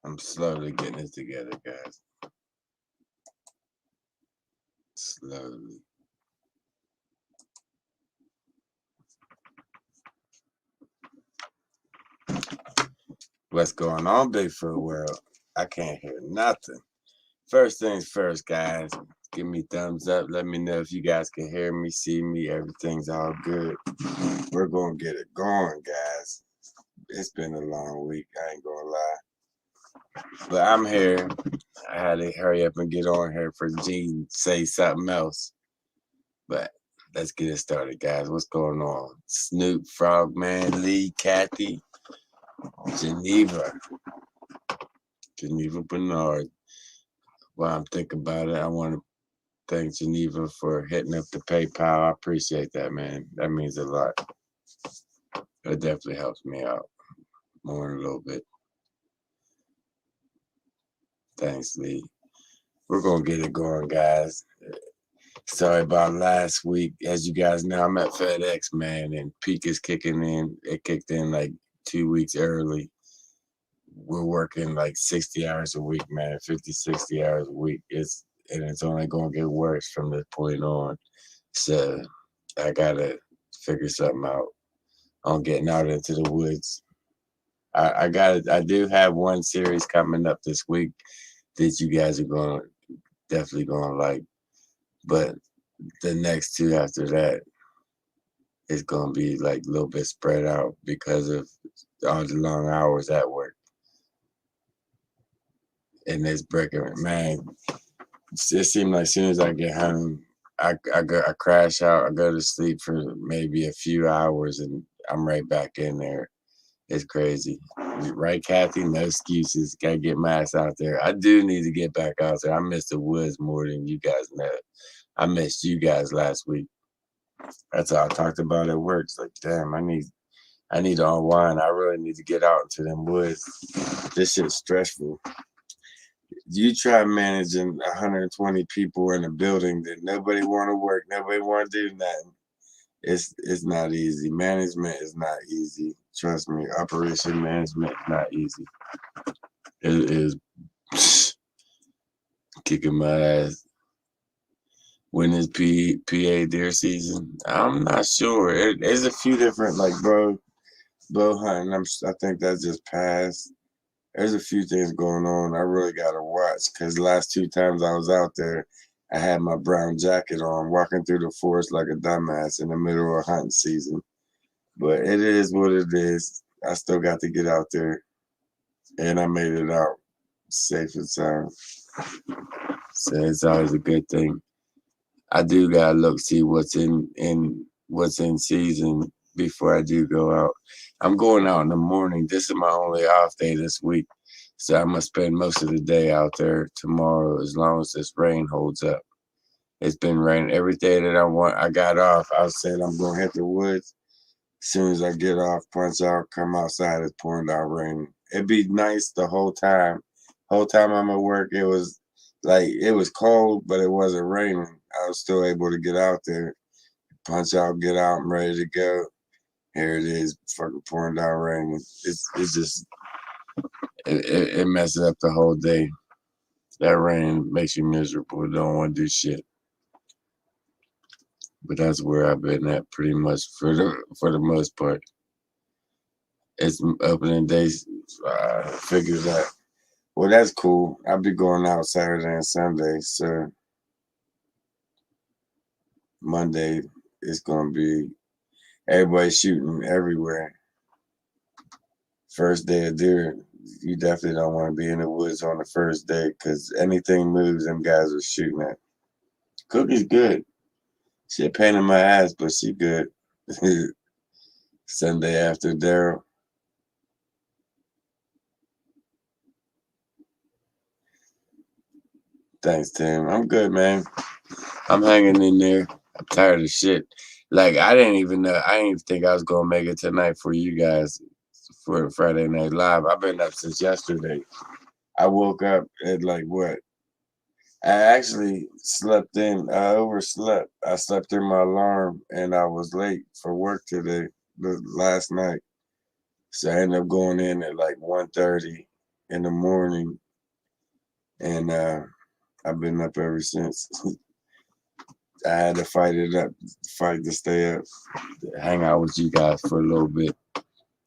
I'm slowly getting it together, guys. Slowly. What's going on, Bigfoot World? I can't hear nothing. First things first, guys. Give me thumbs up. Let me know if you guys can hear me, see me. Everything's all good. We're going to get it going, guys. It's been a long week. I ain't going to lie. But I'm here. I had to hurry up and get on here for Gene to say something else. But let's get it started, guys. What's going on? Snoop, Frogman, Lee, Kathy, Geneva, Geneva Bernard. While I'm thinking about it, I want to thank Geneva for hitting up the PayPal. I appreciate that, man. That means a lot. It definitely helps me out more in a little bit. Thanks, Lee. We're going to get it going, guys. Sorry about last week. As you guys know, I'm at FedEx, man, and peak is kicking in. It kicked in like 2 weeks early. We're working like 60 hours a week, man, 50, 60 hours a week. It's only going to get worse from this point on. So I got to figure something out on getting out into the woods. I do have one series coming up this week that you guys are definitely going to like. But the next two after that is going to be like a little bit spread out because of all the long hours at work. And it's breaking, man. It seems like as soon as I get home, I crash out. I go to sleep for maybe a few hours, and I'm right back in there. It's crazy, right, Kathy? No excuses. Gotta get my ass out there. I do need to get back out there. I miss the woods more than you guys know. I missed you guys last week. That's all I talked about at work. It's like, damn, I need to unwind. I really need to get out into them woods. This shit's stressful. You try managing 120 people in a building that nobody want to work, nobody want to do nothing. It's not easy. Management is not easy. Trust me. Operation management is not easy. It is kicking my ass. When is PA deer season? I'm not sure. There's a few different like bow hunting. I think that's just passed. There's a few things going on. I really gotta watch because the last two times I was out there, I had my brown jacket on, walking through the forest like a dumbass in the middle of hunting season. But it is what it is. I still got to get out there, and I made it out safe and sound. So it's always a good thing. I do gotta look see what's in season before I do go out. I'm going out in the morning. This is my only off day this week. So I'm gonna spend most of the day out there tomorrow as long as this rain holds up. It's been raining every day that I got off. I said I'm gonna hit the woods. As soon as I get off, punch out, come outside, it's pouring down rain. It'd be nice the whole time. Whole time I'm at work, it was cold, but it wasn't raining. I was still able to get out there, punch out, get out, I'm ready to go. Here it is, fucking pouring down rain. It's just it messes up the whole day. That rain makes you miserable. Don't want to do shit. But that's where I've been at pretty much for the most part. It's opening days. Figures out. Well, that's cool. I'll be going out Saturday and Sunday, so Monday is gonna be everybody shooting everywhere. First day of deer, you definitely don't want to be in the woods on the first day because anything moves, them guys are shooting at. Cookie's good. She a pain in my ass, but she good. Sunday after Daryl. Thanks, Tim. I'm good, man. I'm hanging in there. I'm tired of shit. Like I didn't even know. I didn't even think I was gonna make it tonight for you guys for Friday Night Live. I've been up since yesterday. I woke up at like what? I actually slept in. I overslept. I slept through my alarm and I was late for work today, last night. So I ended up going in at like 1:30. in the morning, and I've been up ever since. I had to fight to stay up, hang out with you guys for a little bit.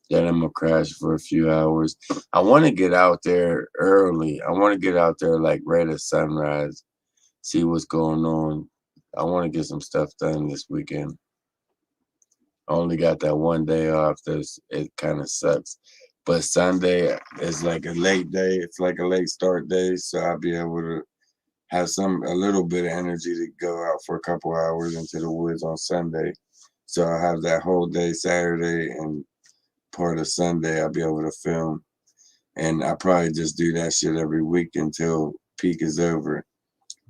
Then I'm gonna crash for a few hours. I want to get out there early. I want to get out there like right at sunrise, see what's going on. I want to get some stuff done this weekend. I only got that one day off. It kind of sucks. But Sunday is like a late day. It's like a late start day, so I'll be able to have a little bit of energy to go out for a couple hours into the woods on Sunday. So I'll have that whole day Saturday and part of Sunday. I'll be able to film, and I probably just do that shit every week until peak is over.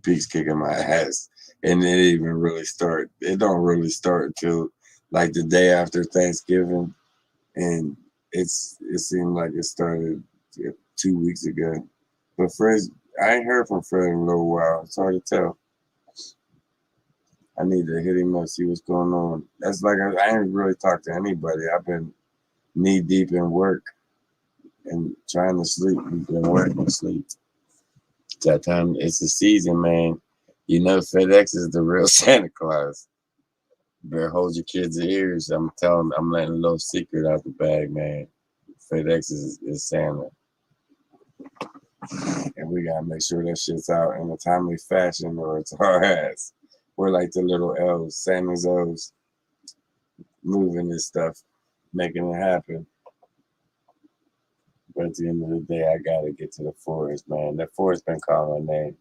Peak's kicking my ass, and it even really start. It don't really start until like the day after Thanksgiving, and it seemed like it started 2 weeks ago. But Fred, I ain't heard from Fred in a little while. It's hard to tell. I need to hit him up, see what's going on. That's like I ain't really talked to anybody. I've been knee deep in work and trying to sleep. We've been working to sleep. It's that time. It's the season, man. You know, FedEx is the real Santa Claus. You better hold your kids' ears. I'm letting a little secret out the bag, man. FedEx is Santa. And we gotta make sure that shit's out in a timely fashion or it's our ass. We're like the little elves, Santa's elves, moving this stuff, making it happen. But at the end of the day, I gotta get to the forest, man. The forest been calling my name,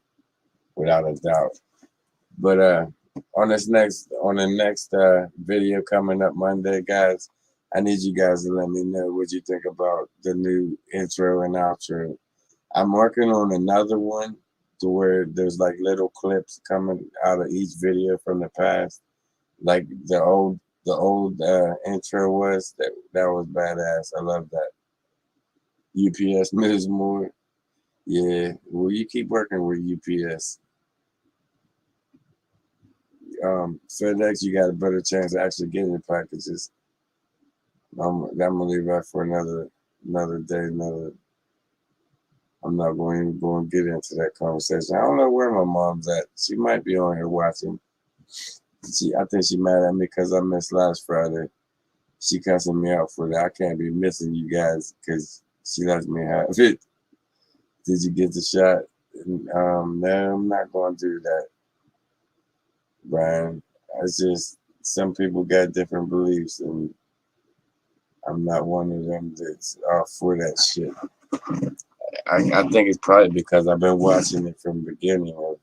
without a doubt. But on the next video coming up Monday, guys, I need you guys to let me know what you think about the new intro and outro. I'm working on another one to where there's like little clips coming out of each video from the past, like the old intro was. That was badass. I love that. UPS moves more. Yeah, well, you keep working with UPS. FedEx, you got a better chance of actually getting your packages. I'm gonna leave that for another day. I'm not going to even go and get into that conversation. I don't know where my mom's at. She might be on here watching. I think she mad at me because I missed last Friday. She cussing me out for that. I can't be missing you guys because she lets me have it. Did you get the shot? No, I'm not going to do that, Brian. It's just some people got different beliefs, and I'm not one of them that's all for that shit. I think it's probably because I've been watching it from the beginning of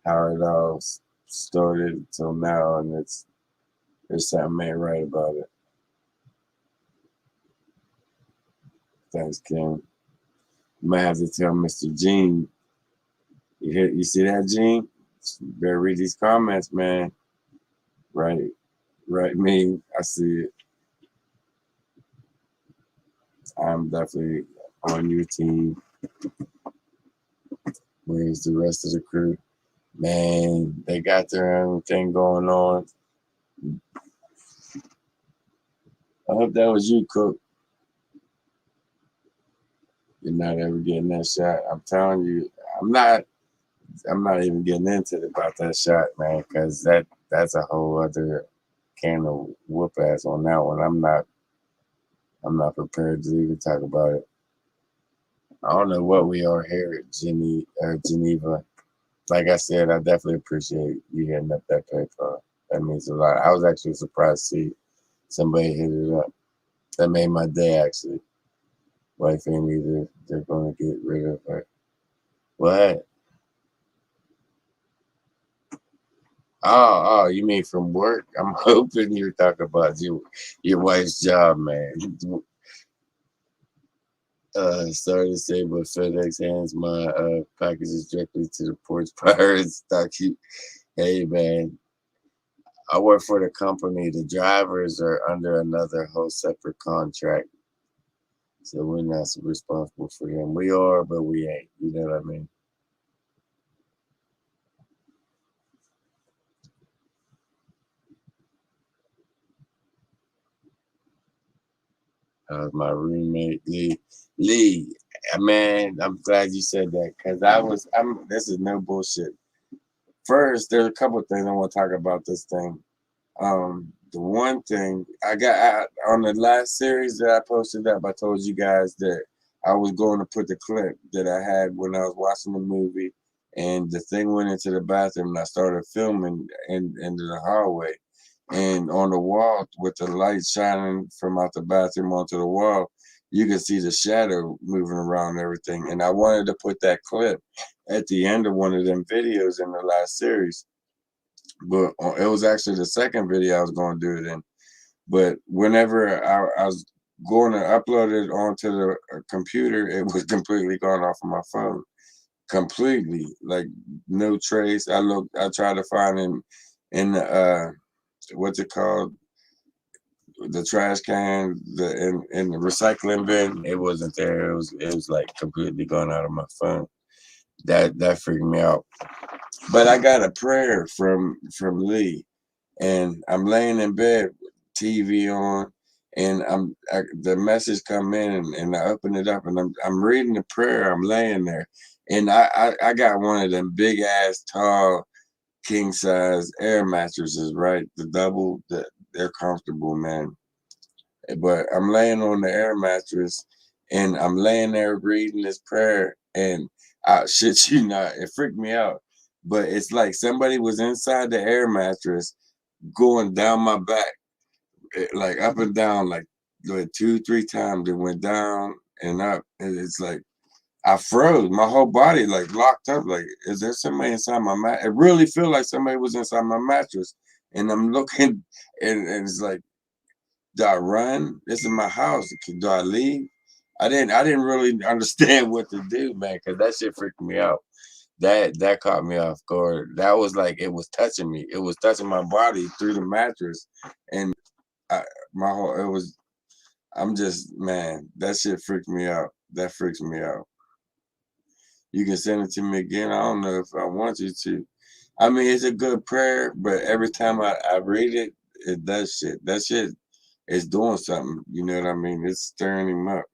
how it all started till now, and there's something ain't right about it. Thanks, Kim. You might have to tell Mr. Gene. You see that, Gene? You better read these comments, man. Right, right. Me, I see it. I'm definitely on your team. Where's the rest of the crew? Man, they got their own thing going on. I hope that was you, Cook. You're not ever getting that shot. I'm telling you, I'm not. I'm not even getting into it about that shot, man, because that's a whole other can of whoop ass on that one. I'm not prepared to even talk about it. I don't know what we are here at Geneva. Like I said, I definitely appreciate you hitting up that PayPal. That means a lot. I was actually surprised to see somebody hit it up. That made my day, actually. Wife ain't either. They're going to get rid of her. What? Oh, you mean from work? I'm hoping you're talking about your wife's job, man. Sorry to say, but FedEx hands my packages directly to the porch prior to stock. Hey, man, I work for the company. The drivers are under another whole separate contract, so we're not responsible for them. We are, but we ain't. You know what I mean? My roommate Lee. Lee, Man, I'm glad you said that because this is no bullshit. First, there's a couple of things I want to talk about this thing. The one thing on the last series that I posted up, I told you guys that I was going to put the clip that I had when I was watching the movie, and the thing went into the bathroom, and I started filming into the hallway, and on the wall with the light shining from out the bathroom onto the wall, you can see the shadow moving around and everything. And I wanted to put that clip at the end of one of them videos in the last series, but it was actually the second video I was going to do it in. But whenever I was going to upload it onto the computer, it was completely gone off of my phone. Completely, like no trace. I tried to find in the what's it called, the trash can, in the recycling bin. It wasn't there. It was like completely gone out of my phone. That freaked me out. But I got a prayer from Lee, and I'm laying in bed, TV on, and the message come in, and I open it up, and I'm reading the prayer. I'm laying there, and I got one of them big ass tall king size air mattresses, right? The double, they're comfortable, man. But I'm laying on the air mattress, and I'm laying there reading this prayer, and I shit you not, it freaked me out. But it's like somebody was inside the air mattress going down my back, like up and down, like 2, 3 times. It went down and up, and it's like I froze. My whole body like locked up. Like, is there somebody inside my mat? It really feel like somebody was inside my mattress, and I'm looking, and it's like, do I run? This is my house. Do I leave? I didn't really understand what to do, man, because that shit freaked me out. That caught me off guard. That was like it was touching me. It was touching my body through the mattress, and I, my whole it was. I'm just, man. That shit freaked me out. That freaks me out. You can send it to me again. I don't know if I want you to. I mean, it's a good prayer, but every time I read it, it does shit. That shit is doing something. You know what I mean? It's stirring him up.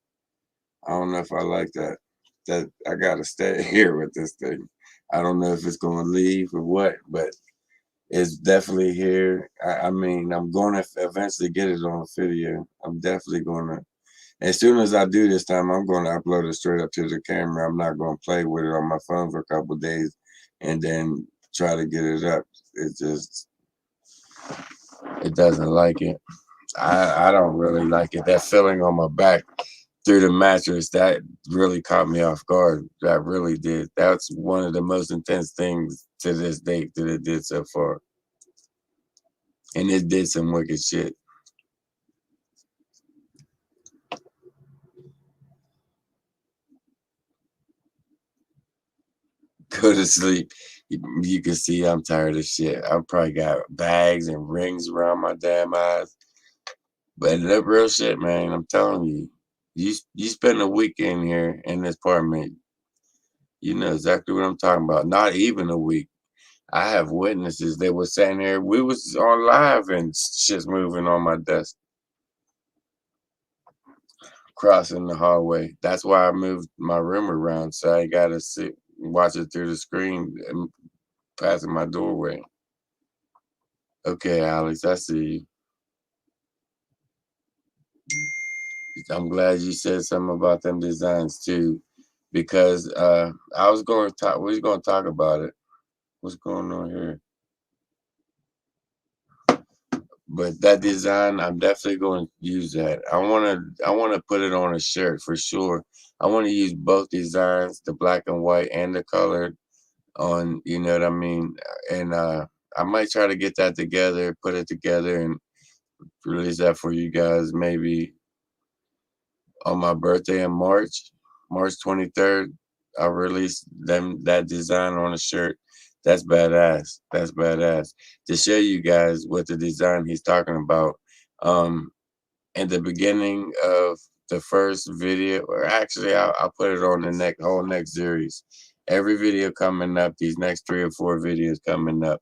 I don't know if I like that. That I gotta stay here with this thing. I don't know if it's gonna leave or what, but it's definitely here. I mean, I'm gonna eventually get it on video. I'm definitely gonna. As soon as I do this time, I'm gonna upload it straight up to the camera. I'm not gonna play with it on my phone for a couple of days and then try to get it up. It just it doesn't like it. I don't really like it. That feeling on my back through the mattress, that really caught me off guard. That really did. That's one of the most intense things to this date that it did so far. And it did some wicked shit. Go to sleep. You can see I'm tired of shit. I probably got bags and rings around my damn eyes. But that real shit, man, I'm telling you. You spend a weekend here in this apartment, you know exactly what I'm talking about. Not even a week. I have witnesses. They were saying there, we was on live and shit's moving on my desk, crossing the hallway. That's why I moved my room around so I gotta sit watch it through the screen and passing my doorway. Okay, Alex, I see you. I'm glad you said something about them designs too, because I was going to talk. We was going to talk about it. What's going on here? But that design, I'm definitely going to use that. I want to put it on a shirt for sure. I want to use both designs, the black and white and the colored on. You know what I mean? And I might try to get that together, put it together, and release that for you guys maybe on my birthday in March 23rd. I released that design on a shirt. That's badass. That's badass. To show you guys what the design he's talking about. Um, in the beginning of the first video, or actually, I'll put it on the whole next series. Every video coming up, these next 3 or 4 videos coming up,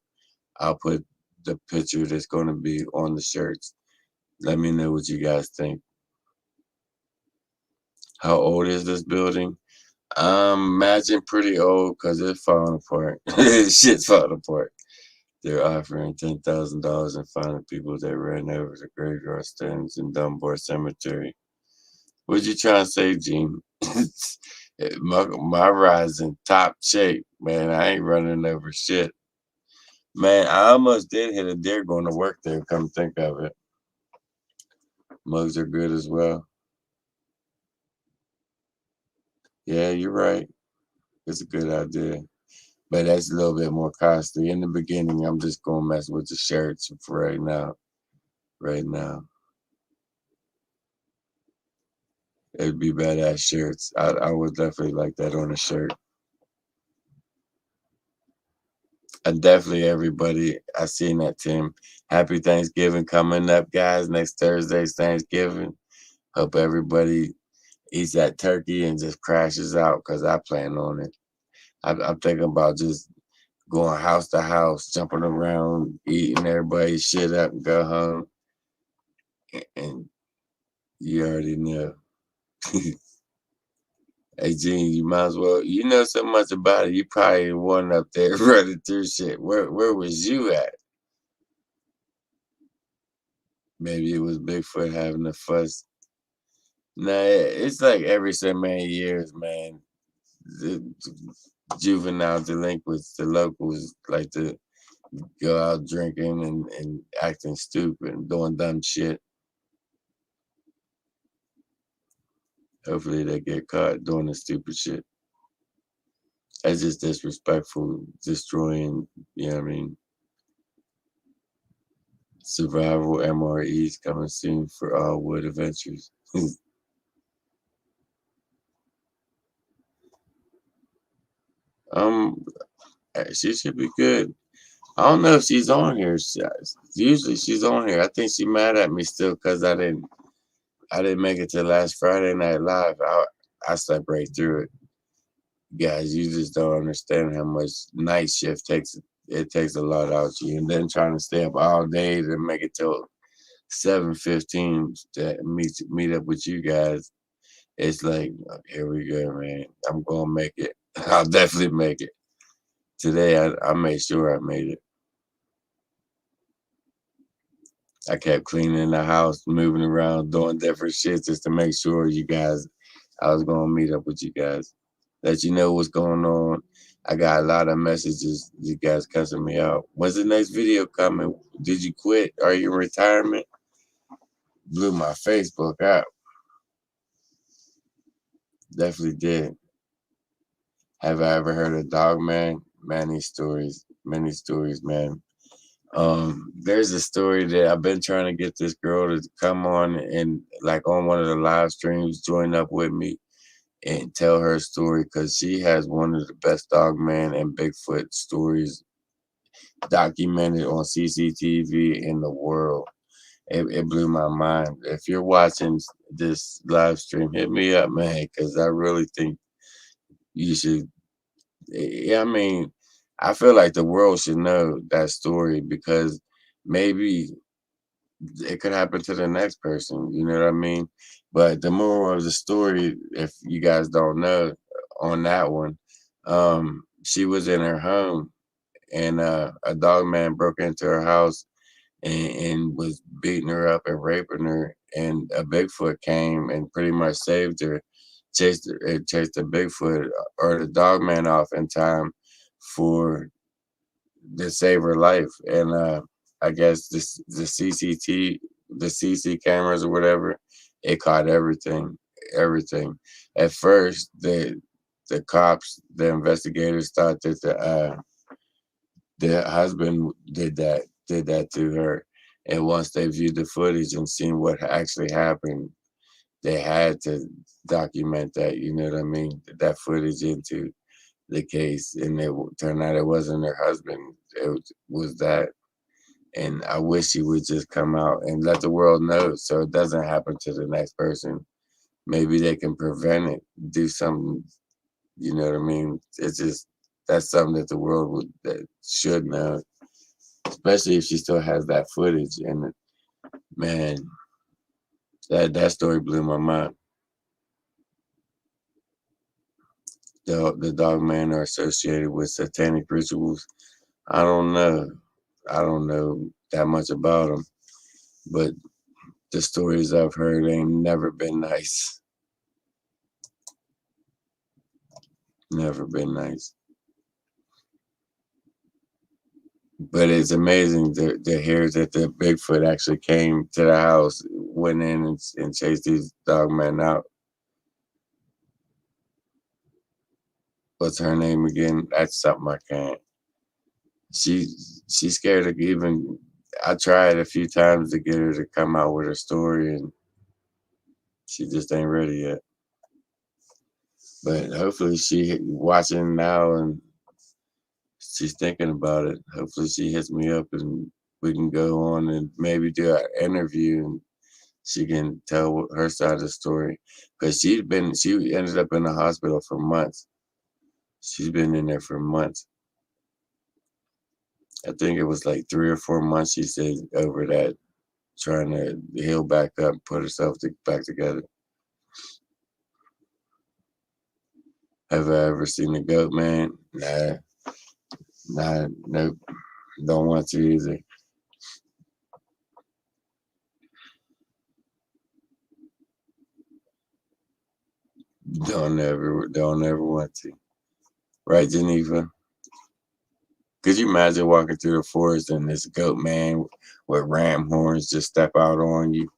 I'll put the picture that's going to be on the shirts. Let me know what you guys think. How old is this building? Imagine pretty old because it's falling apart. Shit's falling apart. They're offering $10,000 and finding people that ran over the graveyard stones in Dunbar Cemetery. What you trying to say, Gene? my ride's in top shape, man. I ain't running over shit. Man, I almost did hit a deer going to work there, come think of it. Mugs are good as well. Yeah, you're right. It's a good idea. But that's a little bit more costly. In the beginning, I'm just gonna mess with the shirts for right now. Right now. It'd be badass shirts. I would definitely like that on a shirt. And definitely everybody, I seen that, Tim. Happy Thanksgiving coming up, guys. Next Thursday's Thanksgiving. Hope everybody eats that turkey and just crashes out because I plan on it. I'm thinking about just going house to house, jumping around, eating everybody's shit up and go home. And you already know. Hey, Gene, you might as well. You know so much about it. You probably the one up there running through shit. Where was you at? Maybe it was Bigfoot having a fuss. Nah, it's like every so many years, man. The juvenile delinquents, the locals like to go out drinking and acting stupid and doing dumb shit. Hopefully they get caught doing the stupid shit. That's just disrespectful, destroying, you know what I mean? Survival MREs coming soon for all wood adventures. um, she should be good. I don't know if she's on here. Usually she's on here. I think she mad at me still because I didn't make it to last Friday Night Live. I slept right through it. Guys, you just don't understand how much night shift takes. It takes a lot out of you, and then trying to stay up all day to make it till 7:15 to meet up with you guys. It's like, here we go, man. I'm gonna make it. I'll definitely make it. Today, I made sure I made it. I kept cleaning the house, moving around, doing different shit just to make sure you guys, I was gonna meet up with you guys. Let you know what's going on. I got a lot of messages, you guys cussing me out. When's the next video coming? Did you quit? Are you in retirement? Blew my Facebook out. Definitely did. Have I ever heard of Dog Man? Many stories, man. There's a story that I've been trying to get this girl to come on and like on one of the live streams, join up with me and tell her story because she has one of the best dog man and Bigfoot stories documented on CCTV in the world. It blew my mind. If you're watching this live stream, hit me up, man, because I really think you should. Yeah, I mean, I feel like the world should know that story because maybe it could happen to the next person. You know what I mean? But the moral of the story, if you guys don't know, on that one, she was in her home and a dog man broke into her house and was beating her up and raping her. And a Bigfoot came and pretty much saved her, chased the Bigfoot or the dog man off in time for to save her life. And I guess the CC cameras or whatever, it caught everything, everything. At first, the cops, the investigators thought that the husband did that to her. And once they viewed the footage and seen what actually happened, they had to document that. You know what I mean? That footage into the case, and it turned out it wasn't her husband. It was that. And I wish he would just come out and let the world know so it doesn't happen to the next person. Maybe they can prevent it, do something. You know what I mean? It's just that's something that the world that should know, especially if she still has that footage. And man, that story blew my mind. the dog men are associated with satanic rituals. I don't know. I don't know that much about them, but the stories I've heard ain't never been nice. Never been nice. But it's amazing to hear that the Bigfoot actually came to the house, went in and chased these dog men out. What's her name again? That's something I can't. She she's scared to even. I tried a few times to get her to come out with her story, and she just ain't ready yet. But hopefully she watching now and she's thinking about it. Hopefully she hits me up and we can go on and maybe do an interview and she can tell her side of the story. Because she ended up in the hospital for months. She's been in there for months. I think it was like 3 or 4 months, she said, over that, trying to heal back up, put herself back together. Have I ever seen a goat man? Nah, nope. Don't want to either. Don't ever want to. Right, Geneva? Could you imagine walking through the forest and this goat man with ram horns just step out on you?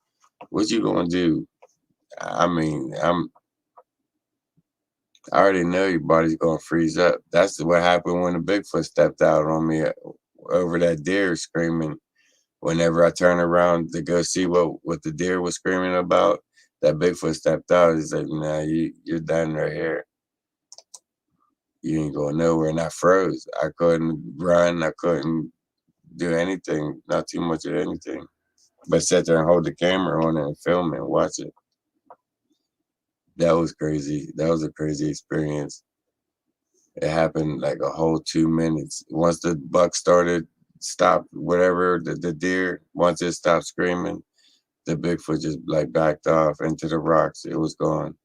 What you gonna do? I mean, I already know your body's gonna freeze up. That's what happened when the Bigfoot stepped out on me over that deer screaming. Whenever I turned around to go see what the deer was screaming about, that Bigfoot stepped out. He's like, "Nah, you're done right here. You ain't going nowhere." And I froze. I couldn't run. I couldn't do anything. Not too much of anything. But sit there and hold the camera on it and film it and watch it. That was crazy. That was a crazy experience. It happened like a whole 2 minutes. Once the buck stopped, whatever, the deer, once it stopped screaming, the Bigfoot just like backed off into the rocks. It was gone.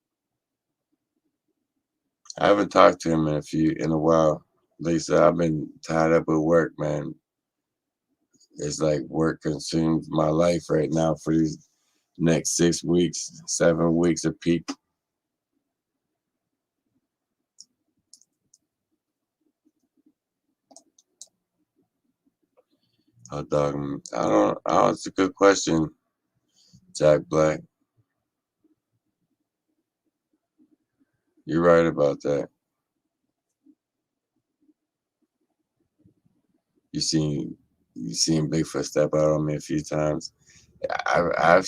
I haven't talked to him in a while. Lisa, I've been tied up with work, man. It's like work consumes my life right now for these next 6 weeks, 7 weeks of peak. Oh, dog, I don't. It's a good question, Jack Black. You're right about that. You seen you seen Bigfoot step out on me a few times. I've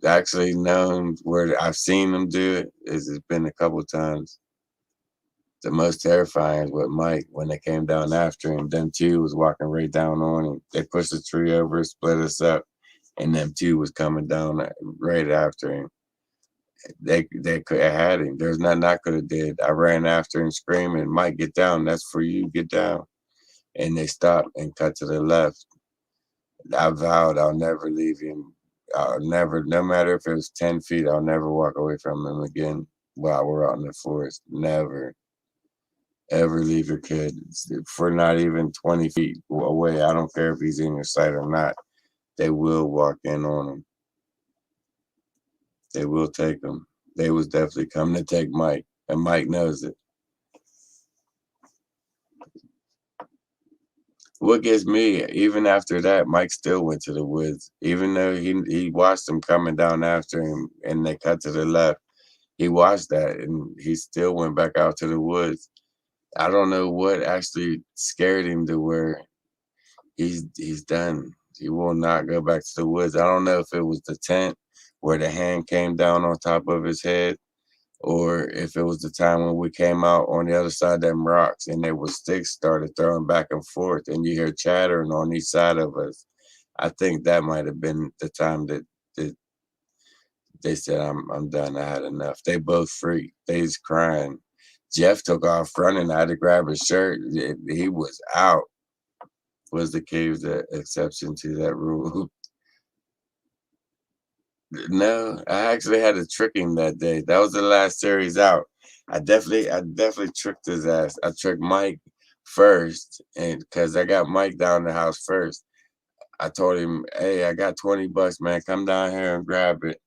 actually known where I've seen them do it. It's been a couple times. The most terrifying is with Mike when they came down after him. Them two was walking right down on him. They pushed the tree over, split us up, and them two was coming down right after him. They could have had him. There's nothing I could have did. I ran after him screaming, "Mike, get down! That's for you. Get down!" And they stopped and cut to the left. I vowed I'll never leave him. I'll never, no matter if it was 10 feet, I'll never walk away from him again while we're out in the forest. Never, ever leave your kid for not even 20 feet away. I don't care if he's in your sight or not. They will walk in on him. They will take him. They was definitely coming to take Mike, and Mike knows it. What gets me, even after that, Mike still went to the woods. Even though he watched them coming down after him and they cut to the left, he watched that and he still went back out to the woods. I don't know what actually scared him to where he's done. He will not go back to the woods. I don't know if it was the tent where the hand came down on top of his head, or if it was the time when we came out on the other side of them rocks and there was sticks started throwing back and forth and you hear chattering on each side of us. I think that might have been the time that they said, I'm done. I had enough. They both freaked. They was crying. Jeff took off running. I had to grab his shirt. He was out. Was the cave the exception to that rule? No, I actually had to trick him that day. That was the last series out. I definitely tricked his ass. I tricked Mike first, and because I got Mike down the house first, I told him, "Hey, I got $20, man. Come down here and grab it."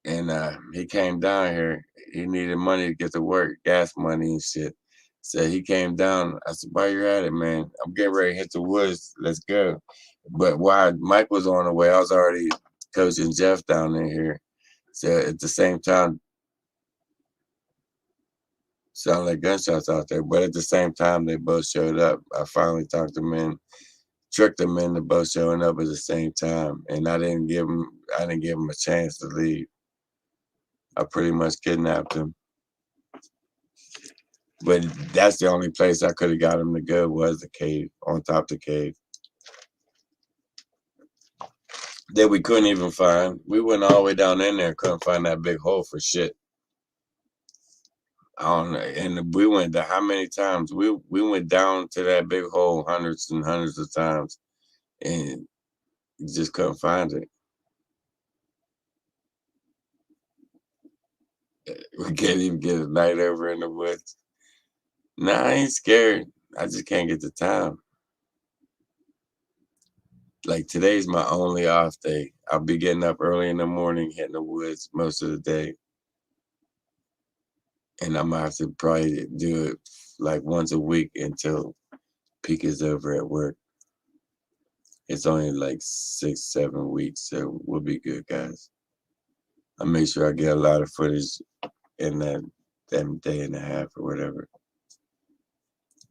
And he came down here. He needed money to get to work, gas money and shit. So he came down. I said, "While you're at it, man, I'm getting ready to hit the woods. Let's go." But while Mike was on the way, I was already coaching Jeff down in here. So at the same time, sound like gunshots out there. But at the same time, they both showed up. I finally talked them in, tricked them into both showing up at the same time, and I didn't give them a chance to leave. I pretty much kidnapped them. But that's the only place I could have got them to go was the cave, on top of the cave. That we couldn't even find. We went all the way down in there and couldn't find that big hole for shit. I don't know. And we went to how many times? We went down to that big hole hundreds and hundreds of times and just couldn't find it. We can't even get a night over in the woods. Nah, I ain't scared. I just can't get the time. Like today's my only off day. I'll be getting up early in the morning, hitting the woods most of the day. And I'm gonna have to probably do it like once a week until peak is over at work. It's only like 6, 7 weeks, so we'll be good, guys. I'll make sure I get a lot of footage in that day and a half or whatever.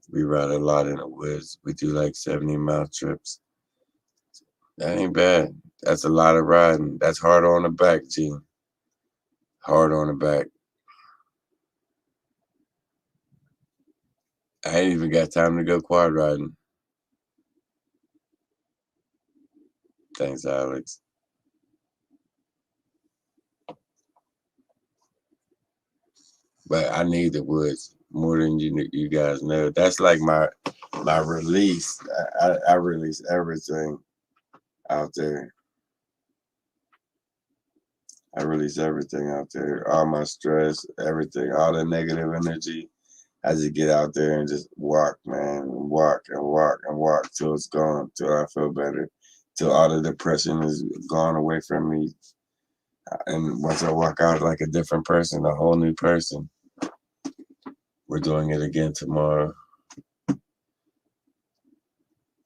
We ride a lot in the woods. We do like 70-mile trips. That ain't bad. That's a lot of riding. That's hard on the back, Gene. Hard on the back. I ain't even got time to go quad riding. Thanks, Alex. But I need the woods more than you guys know. That's like my release. I release everything out there. I release everything out there. All my stress, everything, all the negative energy. I just get out there and just walk, man, walk and walk and walk till it's gone, till I feel better, till all the depression is gone away from me. And once I walk out like a different person, a whole new person. We're doing it again tomorrow.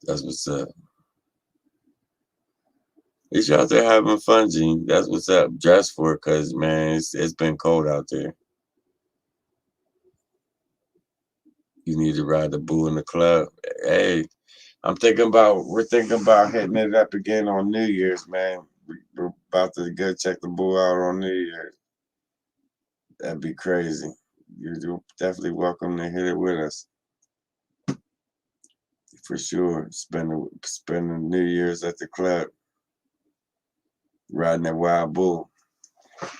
That's what's up. If you out there having fun, Gene, that's what's up. Dress for it, cause man, it's been cold out there. You need to ride the bull in the club. Hey, we're thinking about hitting it up again on New Year's, man. We're about to go check the bull out on New Year's. That'd be crazy. You're definitely welcome to hit it with us. For sure. Spending New Year's at the club. Riding that wild bull.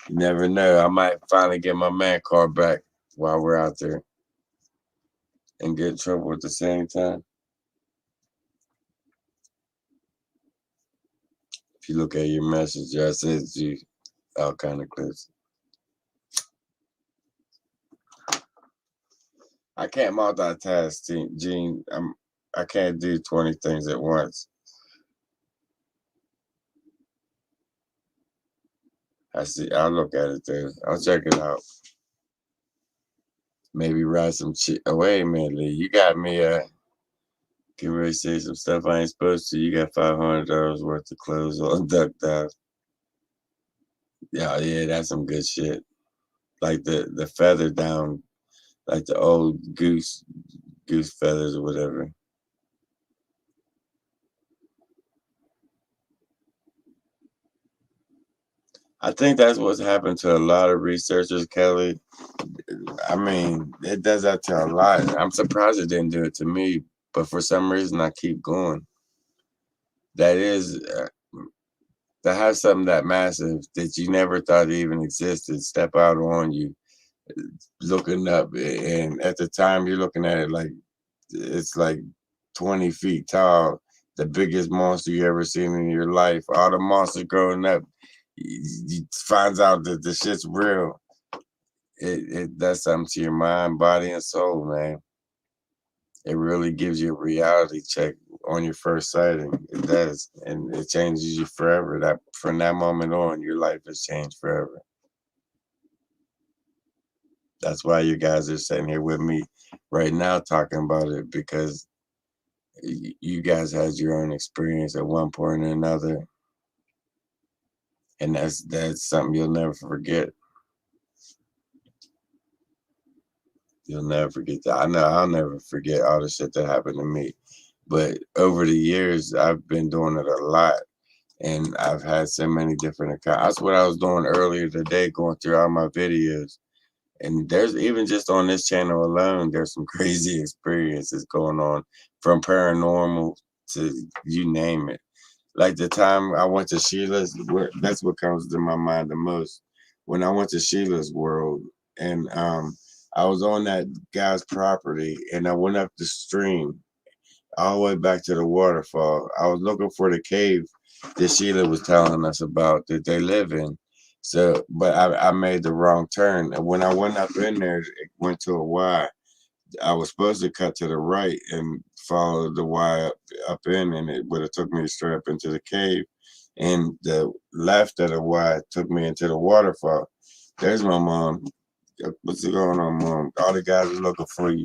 You never know. I might finally get my man car back while we're out there and get in trouble at the same time. If you look at your message, I sent you all kind of clips. I can't multitask, Gene. I can't do 20 things at once. I see. I'll look at it there. I'll check it out. Maybe write some shit. Oh, wait a minute, Lee. You got me. Can really say some stuff I ain't supposed to. You got $500 worth of clothes on Duck Dive. Yeah, that's some good shit. Like the feather down, like the old goose feathers or whatever. I think that's what's happened to a lot of researchers, Kelly. I mean, it does that to a lot. I'm surprised it didn't do it to me, but for some reason I keep going. That is, to have something that massive that you never thought even existed step out on you, looking up, and at the time you're looking at it like it's like 20 feet tall, the biggest monster you ever seen in your life. All the monsters growing up, you finds out that the shit's real. it does something to your mind, body, and soul, man. It really gives you a reality check on your first sighting. It does, and it changes you forever. That from that moment on, your life has changed forever. That's why you guys are sitting here with me right now talking about it, because you guys had your own experience at one point or another, and that's something you'll never forget. You'll never forget that. I know I'll never forget all the shit that happened to me. But over the years, I've been doing it a lot, and I've had so many different accounts. That's what I was doing earlier today, going through all my videos. And there's even just on this channel alone, there's some crazy experiences going on, from paranormal to you name it. Like the time I went to Sheila's, that's what comes to my mind the most. When I went to Sheila's world, and I was on that guy's property, and I went up the stream all the way back to the waterfall. I was looking for the cave that Sheila was telling us about that they live in. So, but I made the wrong turn. And when I went up in there, it went to a Y. I was supposed to cut to the right and follow the Y up in, and it would have took me straight up into the cave. And the left of the Y took me into the waterfall. There's my mom. What's going on, mom? All the guys are looking for you.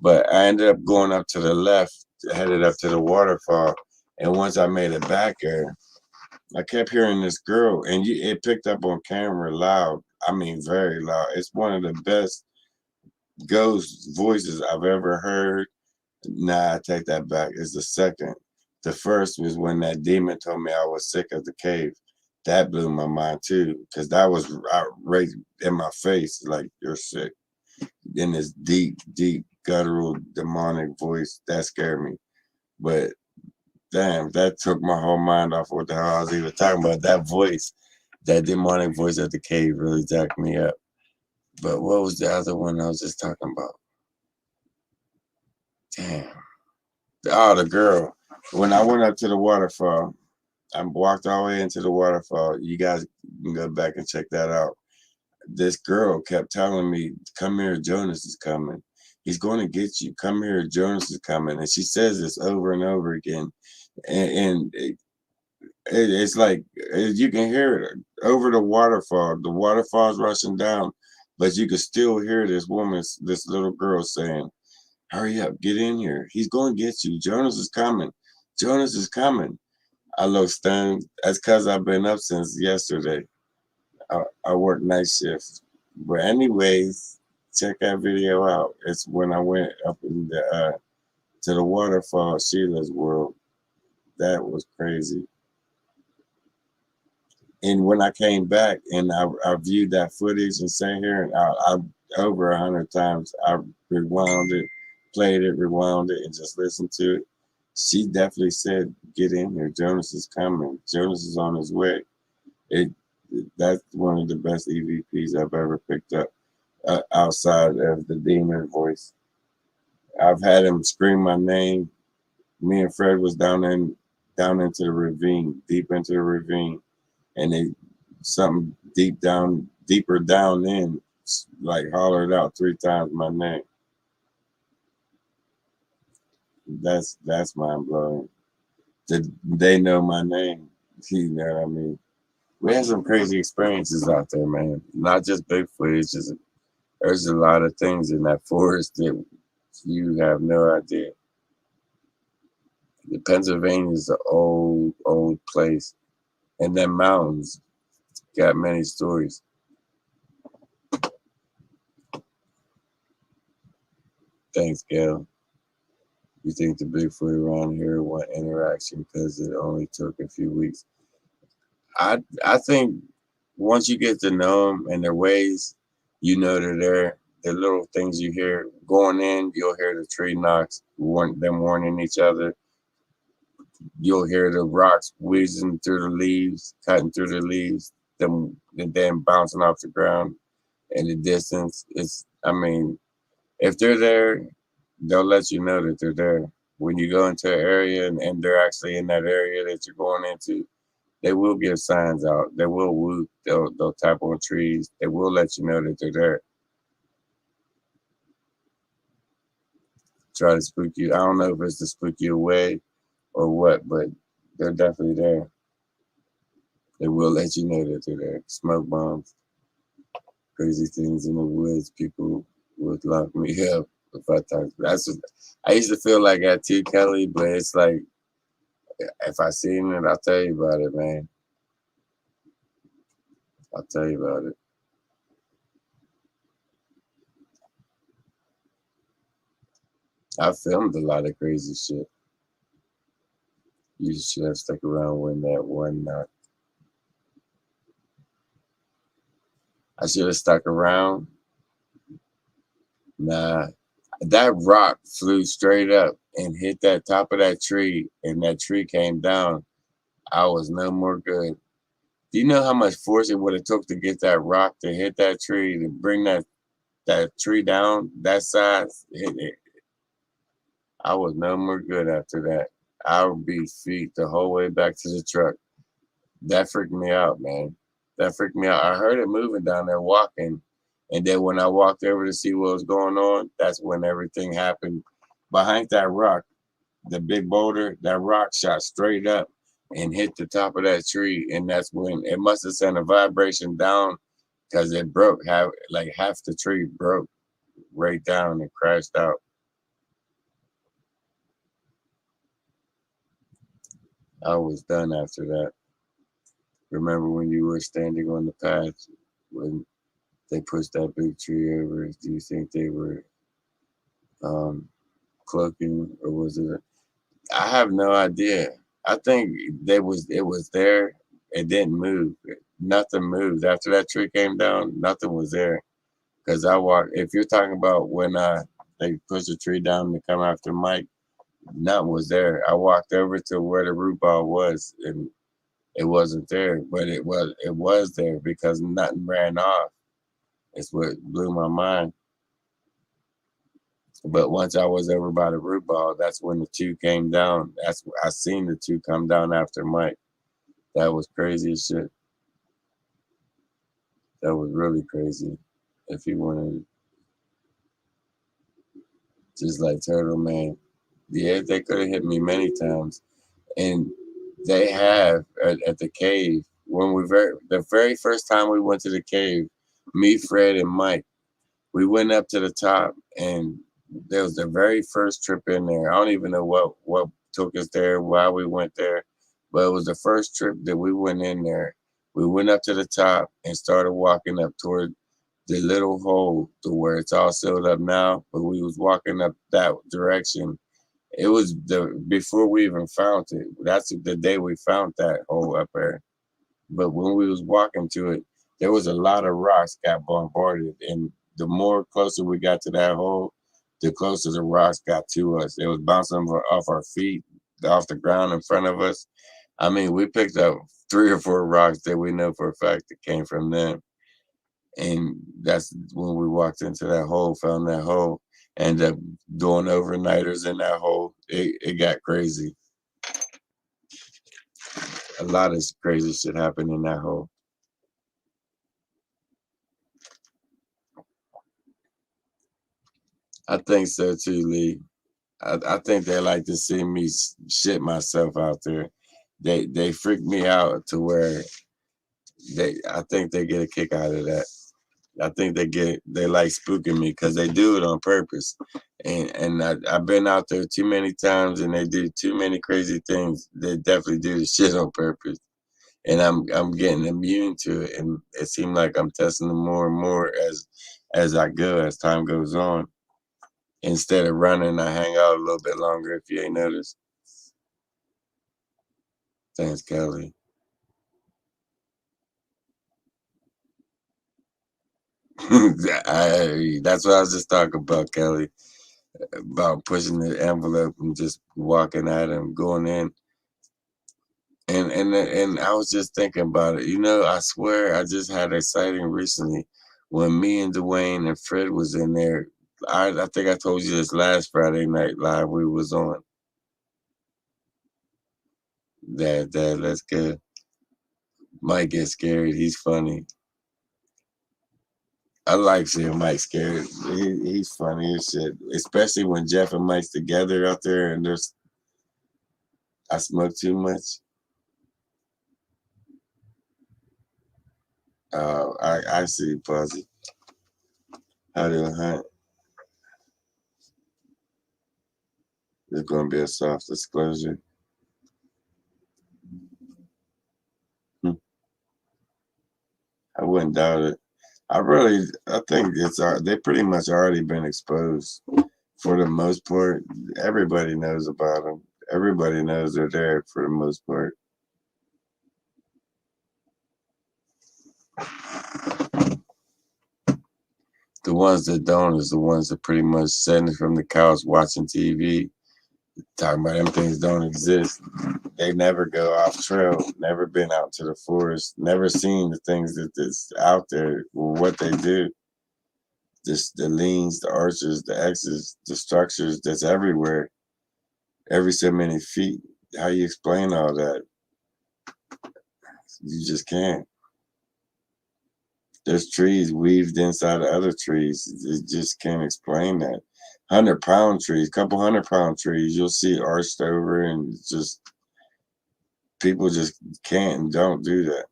But I ended up going up to the left, headed up to the waterfall. And once I made it back there, I kept hearing this girl, and it picked up on camera loud. I mean, very loud. It's one of the best ghost voices I've ever heard. Nah, I take that back. It's the second. The first was when that demon told me I was sick of the cave. That blew my mind too, because that was right in my face, like, you're sick. In this deep, deep, guttural, demonic voice. That scared me. But damn, that took my whole mind off what the hell I was even talking about. That voice, that demonic voice at the cave really jacked me up. But what was the other one I was just talking about? Damn. Oh, the girl. When I went up to the waterfall, I walked all the way into the waterfall. You guys can go back and check that out. This girl kept telling me, "Come here, Jonas is coming. He's going to get you. Come here, Jonas is coming." And she says this over and over again. And it's like you can hear it over the waterfall. The waterfall's rushing down, but you can still hear this little girl saying, "Hurry up, get in here. He's going to get you. Jonas is coming. Jonas is coming." I look stunned. That's because I've been up since yesterday. I work night shifts. But anyways, check that video out. It's when I went up in the to the waterfall, Sheila's world. That was crazy. And when I came back and I viewed that footage and sat here, and I over 100 times I rewound it, played it, rewound it, and just listened to it. She definitely said, "Get in here. Jonas is coming. Jonas is on his way." It That's one of the best EVPs I've ever picked up, outside of the demon voice. I've had him scream my name. Me and Fred was down into the ravine, deep into the ravine, and they something deeper down in, like, hollered out 3 times my name. That's mind blowing. They know my name. You know what I mean? We had some crazy experiences out there, man. Not just Bigfoot. It's just there's a lot of things in that forest that you have no idea. The Pennsylvania is an old, old place, and them mountains got many stories. Thanks, Gail. You think the Bigfoot around here want interaction because it only took a few weeks? I think once you get to know them and their ways, you know they're there. The little things you hear going in, you'll hear the tree knocks, them warning each other. You'll hear the rocks whizzing through the leaves, cutting through the leaves, them bouncing off the ground in the distance. I mean, if they're there, they'll let you know that they're there. When you go into an area and they're actually in that area that you're going into, they will give signs out. They will whoop. They'll tap on trees. They will let you know that they're there. try to spook you. I don't know if it's to spook you away or what, but they're definitely there. They will let you know that they're there. Smoke bombs, crazy things in the woods. People would lock me up if I talk. That's what I used to feel like that too, Kelly. But it's like if I seen it, I'll tell you about it, man. I'll tell you about it. I filmed a lot of crazy shit. You should have stuck around when that one knocked. I should have stuck around. Nah, that rock flew straight up and hit that top of that tree, and that tree came down. I was no more good. Do you know how much force it would have took to get that rock to hit that tree to bring that tree down that size? I was no more good after that. I would be feet the whole way back to the truck. That freaked me out, man. That freaked me out. I heard it moving down there walking. And then when I walked over to see what was going on, that's when everything happened. Behind that rock, the big boulder, that rock shot straight up and hit the top of that tree. And that's when it must have sent a vibration down because it broke. Half the tree broke right down and crashed out. I was done after that. Remember when you were standing on the path when they pushed that big tree over? Do you think they were um, cloaking or was it? I have no idea. I think it was there. It didn't move. Nothing moved after that tree came down. Nothing was there because I walked. If you're talking about when they pushed the tree down to come after Mike, nothing was there. I walked over to where the root ball was, and it wasn't there. But it was there because nothing ran off. It's what blew my mind. But once I was over by the root ball, that's when the two came down. I seen the two come down after Mike. That was crazy as shit. That was really crazy. If you wanted, just like Turtle Man, yeah, they could have hit me many times, and they have at the cave when the very first time we went to the cave, me, Fred, and Mike. We went up to the top, and there was the very first trip in there. I don't even know what took us there, why we went there, but it was the first trip that we went in there. We went up to the top and started walking up toward the little hole to where it's all sealed up now. But we was walking up that direction. It was the before we even found it. That's the day we found that hole up there. But when we was walking to it, there was a lot of rocks got bombarded, and the more closer we got to that hole, the closer the rocks got to us. It was bouncing off our feet, off the ground in front of us. I mean, we picked up 3 or 4 rocks that we know for a fact that came from them, and that's when we walked into that hole, found that hole, ended up doing overnighters in that hole. It got crazy. A lot of crazy shit happened in that hole. I think so too, Lee. I think they like to see me shit myself out there. They freak me out to where I think they get a kick out of that. I think they like spooking me because they do it on purpose. And I've been out there too many times and they do too many crazy things. They definitely do the shit on purpose. And I'm getting immune to it. And it seems like I'm testing them more and more as I go, as time goes on. Instead of running, I hang out a little bit longer if you ain't noticed. Thanks, Kelly. That's what I was just talking about, Kelly, about pushing the envelope and just walking at him, going in. And I was just thinking about it. I swear I just had a sighting recently when me and Dwayne and Fred was in there. I think I told you this last Friday night live we was on. That's good. Might get scared. He's funny. I like seeing Mike scared. He's funny as shit, especially when Jeff and Mike's together out there and there's I smoke too much. I see Puzzy. How do I hunt? There's gonna be a soft disclosure. I wouldn't doubt it. I think they pretty much already been exposed for the most part. Everybody knows about them. Everybody knows they're there for the most part. The ones that don't is the ones that pretty much sitting from the couch watching TV, talking about them things don't exist. They never go off trail, never been out to the forest, never seen the things that's out there, what they do. Just the leans, the arches, the X's, the structures that's everywhere, every so many feet. How you explain all that? You just can't. There's trees weaved inside of other trees. You just can't explain that. 100-pound trees, couple 100-pound trees, you'll see arched over and just people just can't and don't do that.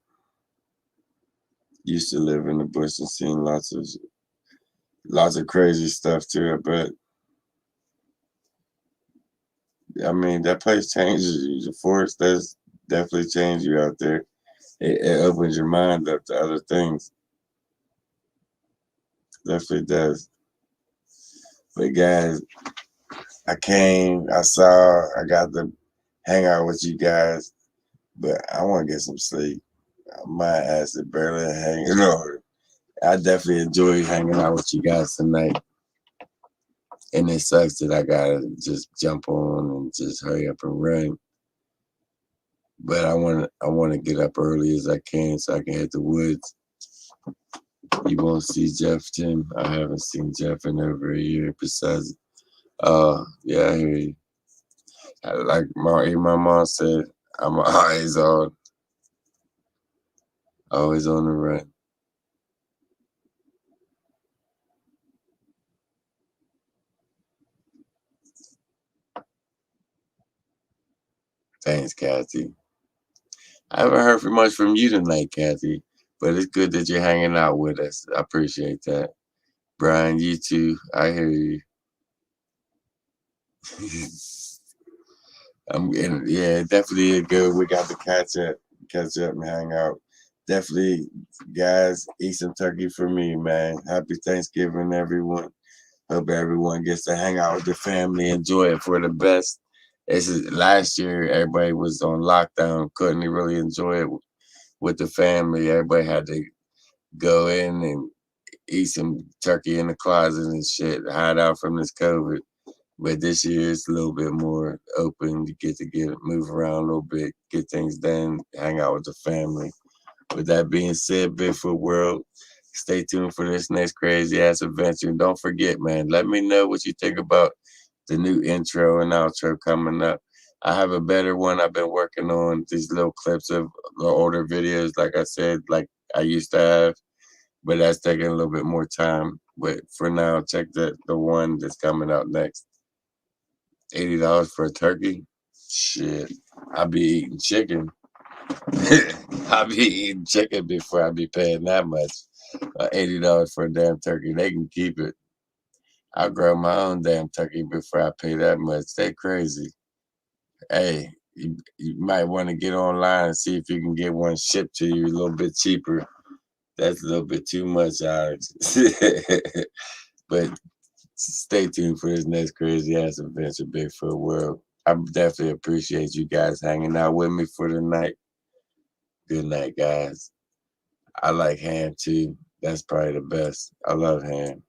Used to live in the bush and seen lots of crazy stuff too, but I mean that place changes you. The forest does definitely change you out there. It opens your mind up to other things. Definitely does. But guys, I came, I saw, I got to hang out with you guys, but I want to get some sleep. My ass is barely hanging on. I definitely enjoy hanging out with you guys tonight. And it sucks that I gotta just jump on and just hurry up and run. But I wanna get up early as I can so I can hit the woods. You won't see Jeff, Tim. I haven't seen Jeff in over a year. Besides, yeah, I hear you. Like my mom said, I'm always on the run. Thanks, Kathy. I haven't heard much from you tonight, Kathy, but it's good that you're hanging out with us. I appreciate that. Brian, you too. I hear you. Yeah, definitely good. We got to catch up and hang out. Definitely, guys, eat some turkey for me, man. Happy Thanksgiving, everyone. Hope everyone gets to hang out with the family, enjoy it for the best. Last year, everybody was on lockdown, couldn't really enjoy it with the family. Everybody had to go in and eat some turkey in the closet and shit, hide out from this COVID. But this year it's a little bit more open. You get to move around a little bit, get things done, hang out with the family. With that being said, Bigfoot World, stay tuned for this next crazy ass adventure. And don't forget, man, let me know what you think about the new intro and outro coming up. I have a better one I've been working on, these little clips of the older videos, like I said, like I used to have, but that's taking a little bit more time. But for now, check the one that's coming out next. $80 for a turkey? Shit. I'll be eating chicken. I'll be eating chicken before I be paying that much. $80 for a damn turkey. They can keep it. I'll grow my own damn turkey before I pay that much. They crazy. Hey, you might want to get online and see if you can get one shipped to you a little bit cheaper. That's a little bit too much, Alex. But stay tuned for this next crazy ass adventure, Bigfoot World. I definitely appreciate you guys hanging out with me for the night. Good night, guys. I like ham too. That's probably the best. I love ham.